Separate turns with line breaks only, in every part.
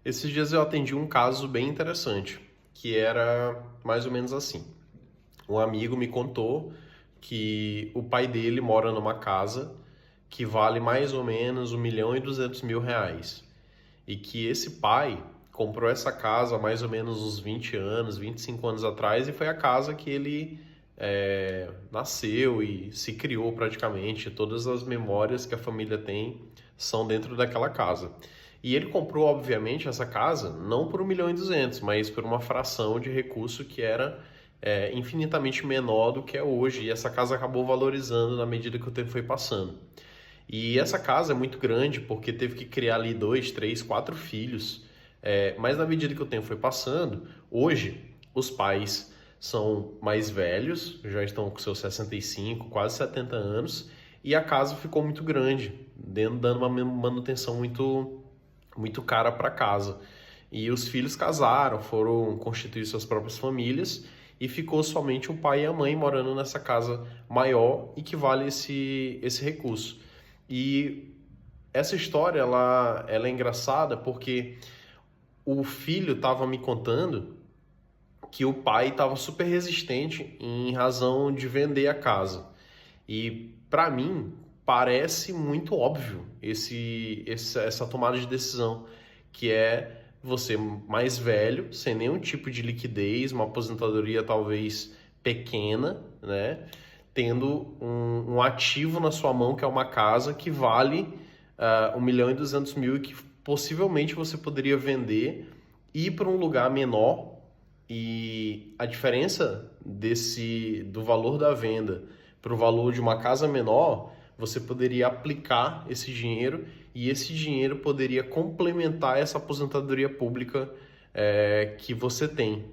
Esses dias eu atendi um caso bem interessante, que era mais ou menos assim. Um amigo me contou que o pai dele mora numa casa que vale mais ou menos 1.200.000 reais. E que esse pai comprou essa casa há mais ou menos uns 20 anos, 25 anos atrás, e foi a casa que ele nasceu e se criou praticamente. Todas as memórias que a família tem são dentro daquela casa. E ele comprou, obviamente, essa casa não por 1.200.000, mas por uma fração de recurso que era infinitamente menor do que é hoje. E essa casa acabou valorizando na medida que o tempo foi passando. E essa casa é muito grande porque teve que criar ali 2, 3, 4 filhos. Mas na medida que o tempo foi passando, hoje os pais são mais velhos, já estão com seus 65, quase 70 anos, e a casa ficou muito grande, dando uma manutenção muito cara para casa. E os filhos casaram, foram constituir suas próprias famílias e ficou somente o pai e a mãe morando nessa casa maior e que vale esse recurso. E essa história ela é engraçada porque o filho estava me contando que o pai estava super resistente em razão de vender a casa. E para mim parece muito óbvio essa tomada de decisão, que é você mais velho, sem nenhum tipo de liquidez, uma aposentadoria talvez pequena, né? Tendo um ativo na sua mão que é uma casa que vale 1.200.000 e que possivelmente você poderia vender e ir para um lugar menor. E a diferença do valor da venda para o valor de uma casa menor, você poderia aplicar esse dinheiro e esse dinheiro poderia complementar essa aposentadoria pública que você tem.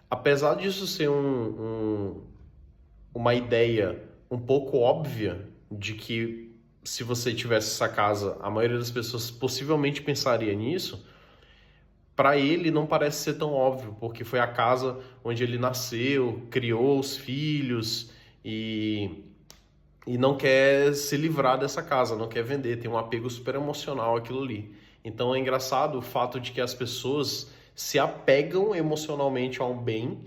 Apesar disso ser uma ideia um pouco óbvia de que se você tivesse essa casa, a maioria das pessoas possivelmente pensaria nisso, para ele não parece ser tão óbvio, porque foi a casa onde ele nasceu, criou os filhos e não quer se livrar dessa casa, não quer vender, tem um apego super emocional àquilo ali. Então é engraçado o fato de que as pessoas se apegam emocionalmente a um bem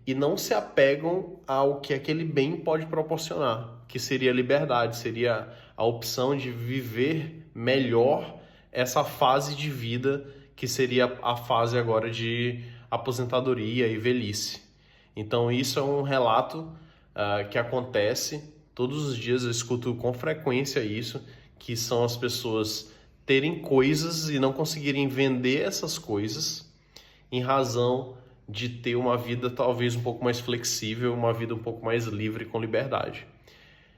e não se apegam ao que aquele bem pode proporcionar, que seria liberdade, seria a opção de viver melhor essa fase de vida que seria a fase agora de aposentadoria e velhice. Então isso é um relato que acontece todos os dias, eu escuto com frequência isso, que são as pessoas terem coisas e não conseguirem vender essas coisas em razão de ter uma vida talvez um pouco mais flexível, uma vida um pouco mais livre com liberdade.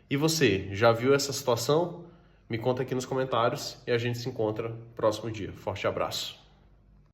E você, já viu essa situação? Me conta aqui nos comentários e a gente se encontra no próximo dia. Forte abraço.